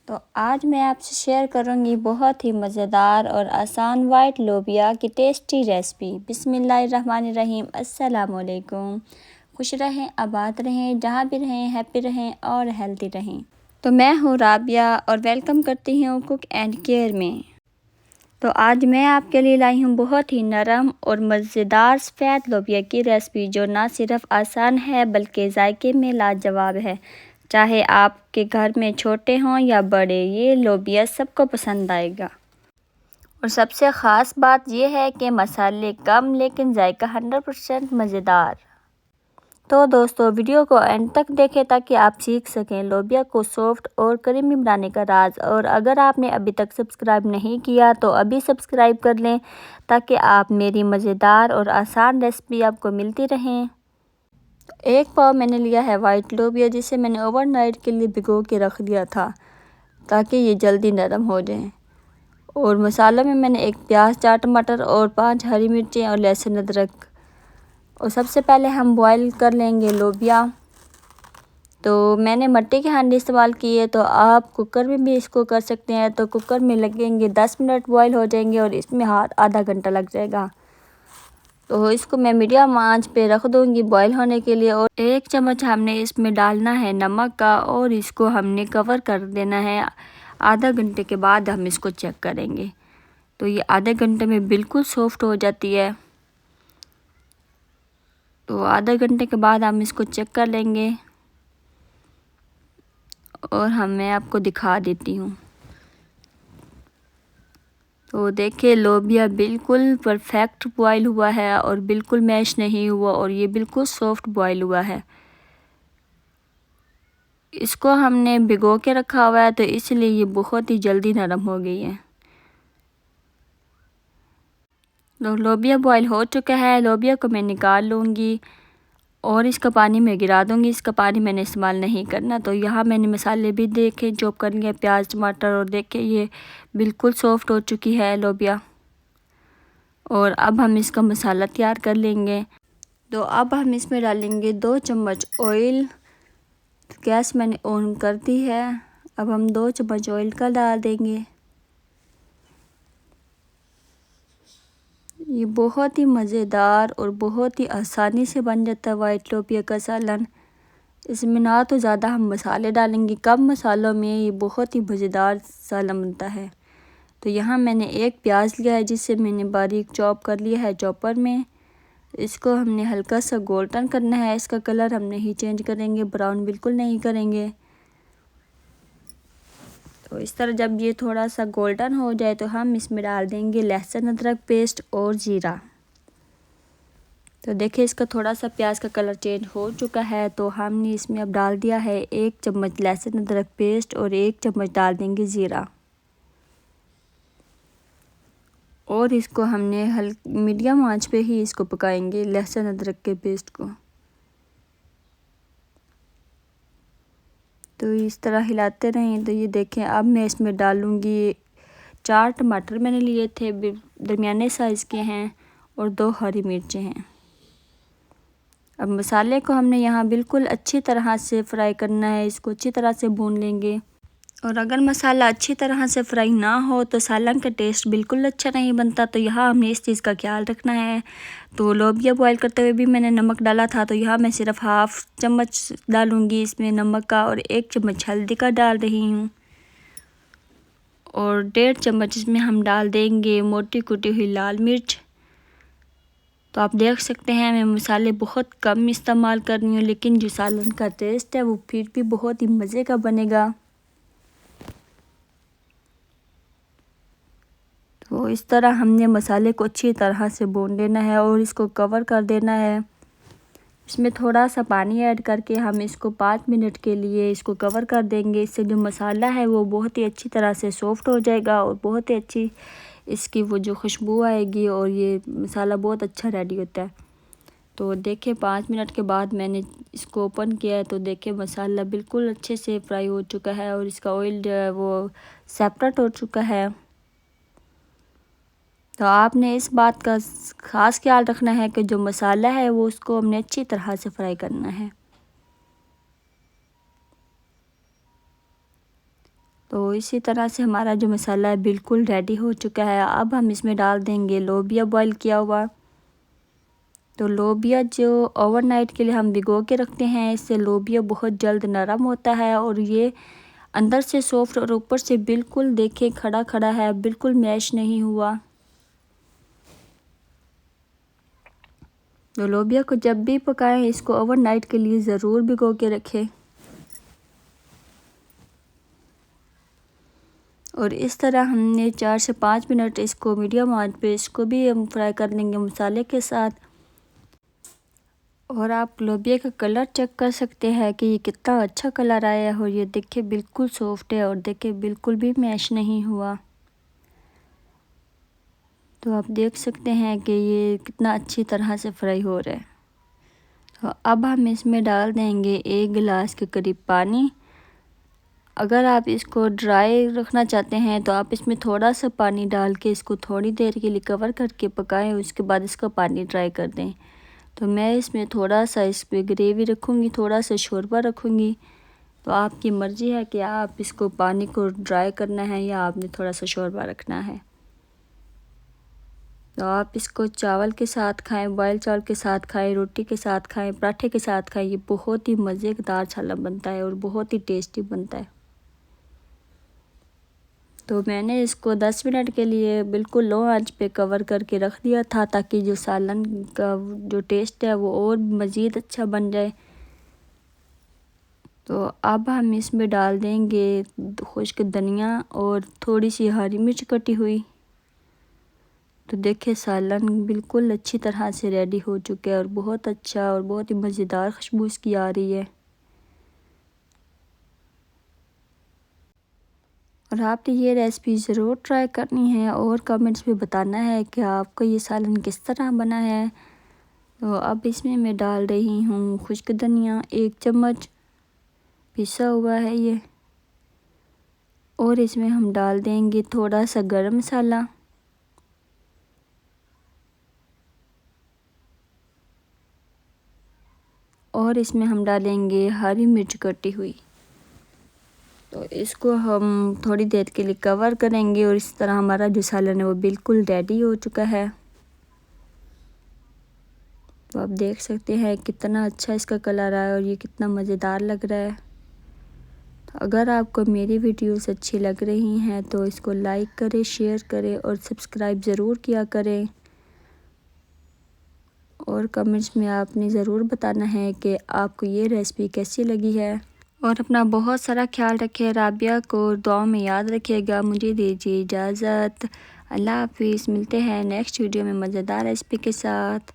तो आज मैं आपसे शेयर करूंगी बहुत ही मज़ेदार और आसान वाइट लोबिया की टेस्टी रेसिपी। बिस्मिल्लाहिर्रहमानिर्रहीम। अस्सलाम वालेकुम। खुश रहें, आबाद रहें, जहाँ भी रहें हैप्पी रहें और हेल्दी रहें। तो मैं हूँ राबिया और वेलकम करती हूँ कुक एंड केयर में। तो आज मैं आपके लिए लाई हूँ बहुत ही नरम और मज़ेदार सफ़ेद लोबिया की रेसिपी, जो ना सिर्फ आसान है बल्कि जायके में लाजवाब है। चाहे आपके घर में छोटे हों या बड़े, ये लोबिया सबको पसंद आएगा। और सबसे ख़ास बात यह है कि मसाले कम लेकिन जायका 100% मज़ेदार। तो दोस्तों, वीडियो को एंड तक देखें ताकि आप सीख सकें लोबिया को सॉफ्ट और क्रीमी बनाने का राज। और अगर आपने अभी तक सब्सक्राइब नहीं किया तो अभी सब्सक्राइब कर लें ताकि आप मेरी मज़ेदार और आसान रेसिपी आपको मिलती रहें। एक पाव मैंने लिया है वाइट लोबिया, जिसे मैंने ओवरनाइट के लिए भिगो के रख दिया था ताकि ये जल्दी नरम हो जाए। और मसालों में मैंने एक प्याज, 4 टमाटर और 5 हरी मिर्चें और लहसुन अदरक। और सबसे पहले हम बॉईल कर लेंगे लोबिया। तो मैंने मिट्टी के हांडी इस्तेमाल की है, तो आप कुकर में भी इसको कर सकते हैं। तो कुकर में लगेंगे 10 मिनट बॉईल हो जाएंगे और इसमें आधा घंटा लग जाएगा। तो इसको मैं मीडियम आंच पे रख दूंगी बॉईल होने के लिए। और 1 चम्मच हमने इसमें डालना है नमक का और इसको हमने कवर कर देना है। आधा घंटे के बाद हम इसको चेक करेंगे। तो ये आधे घंटे में बिल्कुल सॉफ्ट हो जाती है। तो आधे घंटे के बाद हम इसको चेक कर लेंगे और मैं आपको दिखा देती हूँ। तो देखिए, लोबिया बिल्कुल परफेक्ट बॉईल हुआ है और बिल्कुल मैश नहीं हुआ और ये बिल्कुल सॉफ्ट बॉईल हुआ है। इसको हमने भिगो के रखा हुआ है तो इसलिए ये बहुत ही जल्दी नरम हो गई है। तो लोबिया बॉईल हो चुका है। लोबिया को मैं निकाल लूँगी और इसका पानी मैं गिरा दूँगी। इसका पानी मैंने इस्तेमाल नहीं करना। तो यहाँ मैंने मसाले भी देखे चॉप कर लिए, प्याज, टमाटर, और देखे ये बिल्कुल सॉफ्ट हो चुकी है लोबिया। और अब हम इसका मसाला तैयार कर लेंगे। तो अब हम इसमें डालेंगे 2 चम्मच ऑयल। गैस मैंने ऑन कर दी है। अब हम 2 चम्मच ऑयल का डाल देंगे। ये बहुत ही मज़ेदार और बहुत ही आसानी से बन जाता है वाइट लोबिया का सालन। इसमें ना तो ज़्यादा हम मसाले डालेंगे, कम मसालों में ये बहुत ही मज़ेदार सालन बनता है। तो यहाँ मैंने एक प्याज लिया है जिसे मैंने बारीक चॉप कर लिया है चॉपर में। इसको हमने हल्का सा गोल्डन करना है। इसका कलर हम नहीं चेंज करेंगे, ब्राउन बिल्कुल नहीं करेंगे। तो इस तरह जब ये थोड़ा सा गोल्डन हो जाए तो हम इसमें डाल देंगे लहसुन अदरक पेस्ट और ज़ीरा। तो देखिए, इसका थोड़ा सा प्याज का कलर चेंज हो चुका है। तो हमने इसमें अब डाल दिया है 1 चम्मच लहसुन अदरक पेस्ट और 1 चम्मच डाल देंगे ज़ीरा। और इसको हमने मीडियम आंच पे ही इसको पकाएंगे, लहसुन अदरक के पेस्ट को। तो इस तरह हिलाते रहें। तो ये देखें, अब मैं इसमें डालूँगी 4 टमाटर मैंने लिए थे, दरमियाने साइज़ के हैं, और 2 हरी मिर्चें हैं। अब मसाले को हमने यहाँ बिल्कुल अच्छी तरह से फ्राई करना है। इसको अच्छी तरह से भून लेंगे। और अगर मसाला अच्छी तरह से फ्राई ना हो तो सालन का टेस्ट बिल्कुल अच्छा नहीं बनता। तो यहाँ हमें इस चीज़ का ख्याल रखना है। तो लोबिया बॉईल करते हुए भी मैंने नमक डाला था, तो यहाँ मैं सिर्फ हाफ़ चम्मच डालूँगी इसमें नमक का, और 1 चम्मच हल्दी का डाल रही हूँ। और 1.5 चम्मच इसमें हम डाल देंगे मोटी कुटी हुई लाल मिर्च। तो आप देख सकते हैं मैं मसाले बहुत कम इस्तेमाल कर रही हूँ, लेकिन जो सालन का टेस्ट है वो फिर भी बहुत ही मज़े का बनेगा। तो इस तरह हमने मसाले को अच्छी तरह से भून लेना है और इसको कवर कर देना है। इसमें थोड़ा सा पानी ऐड करके हम इसको 5 मिनट के लिए इसको कवर कर देंगे। इससे जो मसाला है वो बहुत ही अच्छी तरह से सॉफ्ट हो जाएगा और बहुत ही अच्छी इसकी वो जो खुशबू आएगी और ये मसाला बहुत अच्छा रेडी होता है। तो देखिए, 5 मिनट के बाद मैंने इसको ओपन किया है। तो देखिए, मसाला बिल्कुल अच्छे से फ्राई हो चुका है और इसका ऑयल जो है वो सेपरेट हो चुका है। तो आपने इस बात का ख़ास ख्याल रखना है कि जो मसाला है वो उसको हमने अच्छी तरह से फ्राई करना है। तो इसी तरह से हमारा जो मसाला है बिल्कुल रेडी हो चुका है। अब हम इसमें डाल देंगे लोबिया बॉईल किया हुआ। तो लोबिया जो ओवरनाइट के लिए हम भिगो के रखते हैं, इससे लोबिया बहुत जल्द नरम होता है और ये अंदर से सॉफ्ट और ऊपर से बिल्कुल देखें खड़ा खड़ा है, बिल्कुल मैश नहीं हुआ। तो लोबिया को जब भी पकाएं इसको ओवरनाइट के लिए ज़रूर भिगो के रखें। और इस तरह हमने 4 से 5 मिनट इसको मीडियम आंच पे इसको भी हम फ्राई कर लेंगे मसाले के साथ। और आप लोबिया का कलर चेक कर सकते हैं कि ये कितना अच्छा कलर आया है और ये देखिए बिल्कुल सॉफ्ट है और देखिए बिल्कुल भी मैश नहीं हुआ। तो आप देख सकते हैं कि ये कितना अच्छी तरह से फ्राई हो रहा है। तो अब हम इसमें डाल देंगे 1 गिलास के करीब पानी। अगर आप इसको ड्राई रखना चाहते हैं तो आप इसमें थोड़ा सा पानी डाल के इसको थोड़ी देर के लिए कवर करके पकाएं, उसके बाद इसका पानी ड्राई कर दें। तो मैं इसमें थोड़ा सा इस पर ग्रेवी रखूँगी, थोड़ा सा शोरबा रखूँगी। तो आपकी मर्ज़ी है कि आप इसको पानी को ड्राई करना है या आपने थोड़ा सा शोरबा रखना है। तो आप इसको चावल के साथ खाएं, बॉयल चावल के साथ खाएं, रोटी के साथ खाएं, पराठे के साथ खाएं। ये बहुत ही मज़ेदार छाला बनता है और बहुत ही टेस्टी बनता है। तो मैंने इसको 10 मिनट के लिए बिल्कुल लो आंच पे कवर करके रख दिया था ताकि जो सालन का जो टेस्ट है वो और मज़ीद अच्छा बन जाए। तो अब हम इसमें डाल देंगे खुश्क धनिया और थोड़ी सी हरी मिर्च कटी हुई। तो देखिए सालन बिल्कुल अच्छी तरह से रेडी हो चुका है और बहुत अच्छा और बहुत ही मज़ेदार खुशबू इसकी आ रही है। और आपने ये रेसिपी ज़रूर ट्राई करनी है और कमेंट्स में बताना है कि आपका ये सालन किस तरह बना है। तो अब इसमें मैं डाल रही हूँ खुश्क धनिया 1 चम्मच पिसा हुआ है ये। और इसमें हम डाल देंगे थोड़ा सा गरम मसाला और इसमें हम डालेंगे हरी मिर्च कटी हुई। तो इसको हम थोड़ी देर के लिए कवर करेंगे और इस तरह हमारा जो सालन है वो बिल्कुल रेडी हो चुका है। तो आप देख सकते हैं कितना अच्छा इसका कलर आया और ये कितना मज़ेदार लग रहा है। तो अगर आपको मेरी वीडियोस अच्छी लग रही हैं तो इसको लाइक करें, शेयर करें और सब्सक्राइब ज़रूर किया करें। और कमेंट्स में आपने ज़रूर बताना है कि आपको ये रेसिपी कैसी लगी है। और अपना बहुत सारा ख्याल रखें। राबिया को दुआ में याद रखिएगा। मुझे दीजिए इजाज़त। अल्लाह हाफिज़। मिलते हैं नेक्स्ट वीडियो में मज़ेदार रेसिपी के साथ।